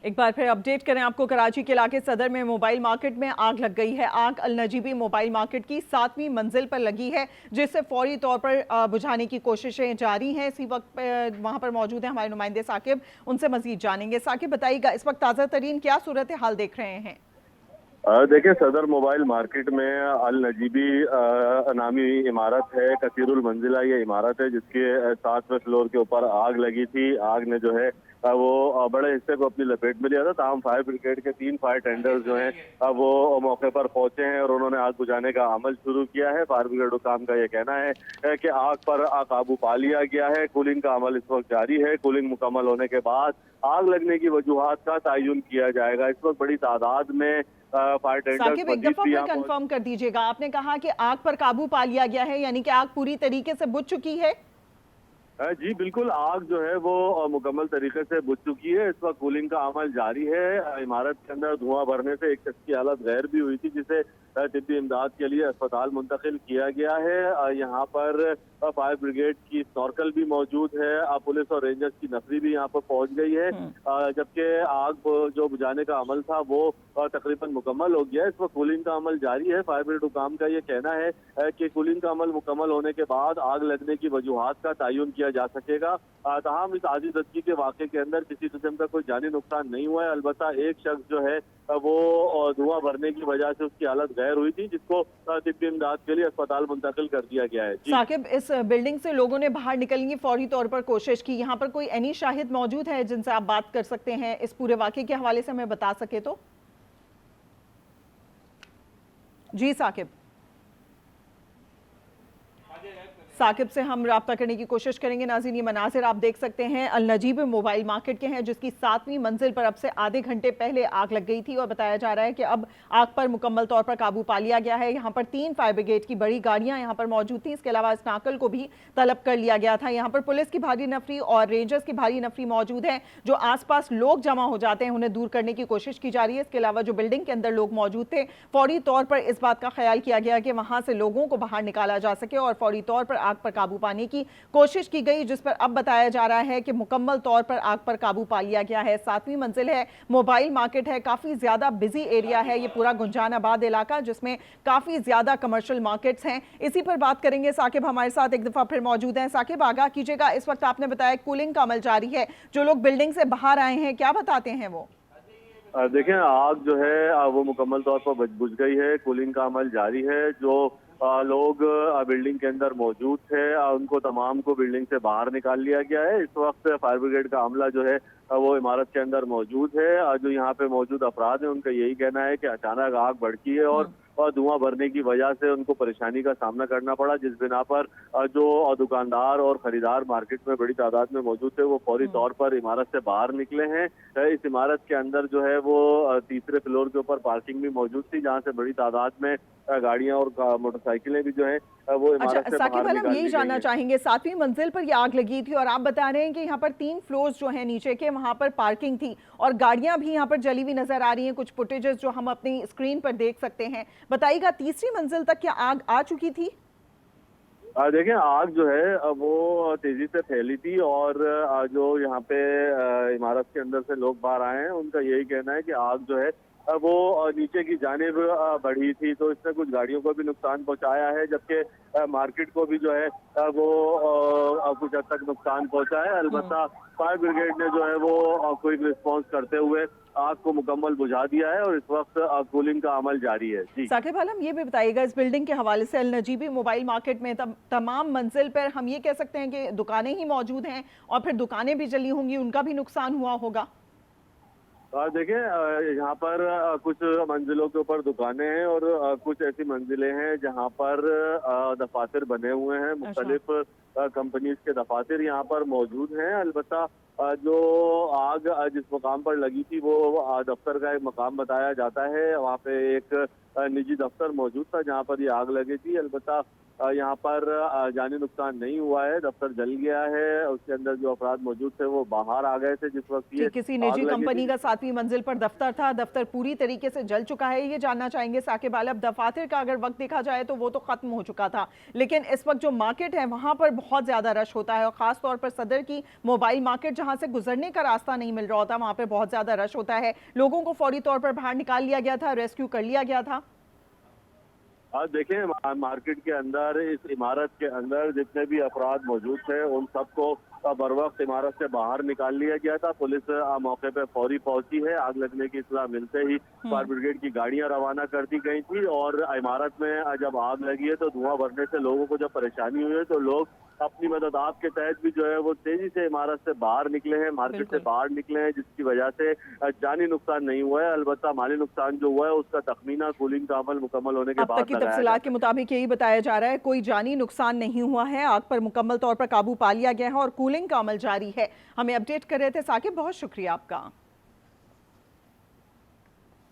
एक बार फिर अपडेट करें आपको, कराची के इलाके सदर में मोबाइल मार्केट में आग लग गई है। आग अल नजीबी मोबाइल मार्केट की 7वीं मंजिल पर लगी है, जिससे फौरी तौर पर बुझाने की कोशिशें जारी हैं। इसी वक्त वहां पर मौजूद है हमारे नुमाइंदे साकिब, उनसे मजीद जानेंगे। साकिब बताइएगा, इस वक्त ताज़ा तरीन क्या सूरत हाल देख रहे हैं? देखिए, सदर मोबाइल मार्केट में अल नजीबी नामी इमारत है, कसीरुल मंजिला ये इमारत है, जिसके 7वें फ्लोर के ऊपर आग लगी थी। आग ने जो है वो बड़े हिस्से को अपनी लपेट में लिया था। ताहम फायर ब्रिगेड के 3 फायर टेंडर्स जो हैं वो मौके पर पहुंचे हैं और उन्होंने आग बुझाने का अमल शुरू किया है। फायर ब्रिगेड हुकाम का ये कहना है कि आग पर काबू पा लिया गया है। कूलिंग का अमल इस वक्त जारी है। कूलिंग मुकम्मल होने के बाद आग लगने की वजूहात का तयन किया जाएगा। इस वक्त बड़ी तादाद में फायर टेंडर्स साकिब, एक दफा फिर कंफर्म कर दीजिएगा, आपने कहा कि आग पर काबू पा लिया गया है, यानी कि आग पूरी तरीके से बुझ चुकी है? जी बिल्कुल, आग जो है वो मुकम्मल तरीके से बुझ चुकी है। इस वक्त कूलिंग का अमल जारी है। इमारत के अंदर धुआं भरने से एक शख्स की हालत गैर भी हुई थी, जिसे तिब्बी इमदाद के लिए अस्पताल मुंतकिल किया गया है। यहाँ पर फायर ब्रिगेड की स्नॉर्कल भी मौजूद है। पुलिस और रेंजर्स की नफरी भी यहाँ पर पहुंच गई है, जबकि आग जो बुझाने का अमल था वो तकरीबन मुकम्मल हो गया है। इस वक्त कूलिंग का अमल जारी है। फायर ब्रिगेड हुकाम का ये कहना है कि कूलिंग का अमल मुकम्मल होने के बाद आग लगने की वजूहात का तयन किया जा सकेगा। तमाम इस आजी दस्तगी के वाक़े के अंदर किसी किस्म का कोई जानी नुकसान नहीं हुआ है। अलबत्ता एक शख्स जो है वो धुआं भरने की वजह से उसकी हालत गैर हुई थी, जिसको तिब्बी इमदाद के लिए अस्पताल मुंतकिल कर दिया गया है। साकिब, इस बिल्डिंग से लोगों ने बाहर निकलने की फौरी तौर पर कोशिश की। यहाँ पर कोई एनी शाहिद मौजूद है जिनसे आप बात कर सकते हैं इस पूरे वाक़े के हवाले से हमें बता सके तो? जी साकिब साकिब से हम राब्ता करने की कोशिश करेंगे। नाज़रीन, ये मनाजिर आप देख सकते हैं अल नजीब मोबाइल मार्केट के हैं, जिसकी 7वीं मंजिल पर अब से आधे घंटे पहले आग लग गई थी और बताया जा रहा है कि अब आग पर मुकम्मल तौर पर काबू पा लिया गया है। यहाँ पर 3 फायर ब्रिगेड की बड़ी गाड़ियाँ यहाँ पर मौजूद थी। इसके अलावा स्नाकल को भी तलब कर लिया गया था। यहाँ पर पुलिस की भारी नफरी और रेंजर्स की भारी नफरी मौजूद है। जो आसपास लोग जमा हो जाते हैं उन्हें दूर करने की कोशिश की जा रही है। इसके अलावा जो बिल्डिंग के अंदर लोग मौजूद थे, फौरी तौर पर इस बात का ख्याल किया गया कि वहां से लोगों को बाहर निकाला जा सके और फौरी तौर पर आग पर काबू पाने की कोशिश की गई, जिस पर अब बताया जा रहा है कि मुकम्मल तौर पर आग पर काबू पा लिया गया है। 7वीं मंजिल है, मोबाइल मार्केट है, काफी ज्यादा बिजी एरिया है ये पूरा गुंजानाबाद इलाका, जिसमें काफी ज्यादा कमर्शियल मार्केट्स हैं। इसी पर बात करेंगे। साकिब हमारे साथ एक दफा फिर मौजूद हैं। साकिब, आगाह कीजिएगा, इस वक्त आपने बताया कूलिंग का अमल जारी है, जो लोग बिल्डिंग से बाहर आए हैं क्या बताते हैं वो? देखें, आग जो है वो मुकम्मल तौर पर बुझ गई है। कूलिंग का अमल जारी है। जो लोग बिल्डिंग के अंदर मौजूद थे उनको तमाम को बिल्डिंग से बाहर निकाल लिया गया है। इस वक्त फायर ब्रिगेड का अमला जो है वो इमारत के अंदर मौजूद है। जो यहाँ पे मौजूद अफराद हैं उनका यही कहना है कि अचानक आग भड़की है और धुआं भरने की वजह से उनको परेशानी का सामना करना पड़ा, जिस बिना पर जो दुकानदार और खरीदार मार्केट में बड़ी तादाद में मौजूद थे वो फौरी तौर पर इमारत से बाहर निकले हैं। इस इमारत के अंदर जो है वो 3रे फ्लोर के ऊपर पार्किंग भी मौजूद थी, जहाँ से बड़ी तादाद में गाड़ियां और मोटरसाइकिलें भी जो है वो इमारत से बाहर निकाल ली गई हैं। हम यही जानना चाहेंगे, 7वीं मंजिल पर ये आग लगी थी और आप बता रहे हैं कि यहाँ पर 3 फ्लोर्स जो हैं नीचे के, वहां पर पार्किंग थी और गाड़ियां भी यहाँ पर जली हुई नजर आ रही हैं। कुछ फुटेजेस जो हम अपनी स्क्रीन पर देख सकते हैं। बताइएगा, तीसरी मंजिल तक क्या आग आ चुकी थी? देखें, आग जो है वो तेजी से फैली थी और जो यहाँ पे इमारत के अंदर से लोग बाहर आए हैं उनका यही कहना है कि आग जो है वो नीचे की जानिब बढ़ी थी, तो इसने कुछ गाड़ियों को भी नुकसान पहुंचाया है, जबकि मार्केट को भी जो है वो कुछ हद तक नुकसान पहुंचा है। अलबत्ता फायर ब्रिगेड ने जो है वो क्विक रिस्पॉन्स करते हुए आग को मुकम्मल बुझा दिया है और इस वक्त कूलिंग का अमल जारी है। जी साकिब आलम, ये भी बताइएगा, इस बिल्डिंग के हवाले से अल नजीबी मोबाइल मार्केट में तमाम मंजिल पर हम ये कह सकते हैं कि दुकानें ही मौजूद हैं और फिर दुकानें भी जली होंगी, उनका भी नुकसान हुआ होगा? देखें, यहाँ पर कुछ मंजिलों के ऊपर दुकानें हैं और कुछ ऐसी मंजिलें हैं जहाँ पर दफातर बने हुए हैं। मुख्तलिफ कंपनीज के दफातर यहाँ पर मौजूद हैं। अलबत्ता जो आग जिस मकाम पर लगी थी वो दफ्तर का एक मकाम बताया जाता है। वहाँ पे एक निजी दफ्तर मौजूद था जहाँ पर ये आग लगी थी। अलबत्ता यहाँ पर जानी नुकसान नहीं हुआ है। दफ्तर जल गया है, उसके अंदर जो अफराद मौजूद थे वो बाहर आ गए थे जिस वक्त ये किसी निजी कंपनी का 7वीं मंजिल पर दफ्तर था, दफ्तर पूरी तरीके से जल चुका है। ये जानना चाहेंगे साकिब आलम, दफातर का अगर वक्त देखा जाए तो वो तो खत्म हो चुका था, लेकिन इस वक्त जो मार्केट है वहां पर बहुत ज्यादा रश होता है और खास तौर पर सदर की मोबाइल मार्केट जहां जहां से गुजरने का रास्ता नहीं मिल रहा होता, वहां पे बहुत ज्यादा रश होता है, लोगों को फौरी तौर पर बाहर निकाल लिया गया था, रेस्क्यू कर लिया गया था। आज देखें मार्केट के अंदर, इस इमारत के अंदर जितने भी अफराद मौजूद थे उन सबको बर वक्त इमारत से बाहर निकाल लिया गया था। पुलिस मौके पे फौरी पहुंची है। आग लगने की इत्तला मिलते ही फायर ब्रिगेड की गाड़ियां रवाना कर दी गई थी और इमारत में जब आग लगी है तो धुआं भरने से लोगों को जब परेशानी हुई है तो लोग अपनी मदद आप के तहत भी जो है वो तेजी से इमारत से बाहर निकले हैं, मार्केट से बाहर निकले हैं, जिसकी वजह से जानी नुकसान नहीं हुआ है। अलबत्ता माली नुकसान जो हुआ है उसका तखमीना कूलिंग का अमल मुकम्मल होने के अब बाद तक की तफसीलात के मुताबिक यही बताया जा रहा है, कोई जानी नुकसान नहीं हुआ है, आग पर मुकम्मल तौर पर काबू पा लिया गया है और कूलिंग का अमल जारी है। हमें अपडेट कर रहे थे साकिब, बहुत शुक्रिया आपका।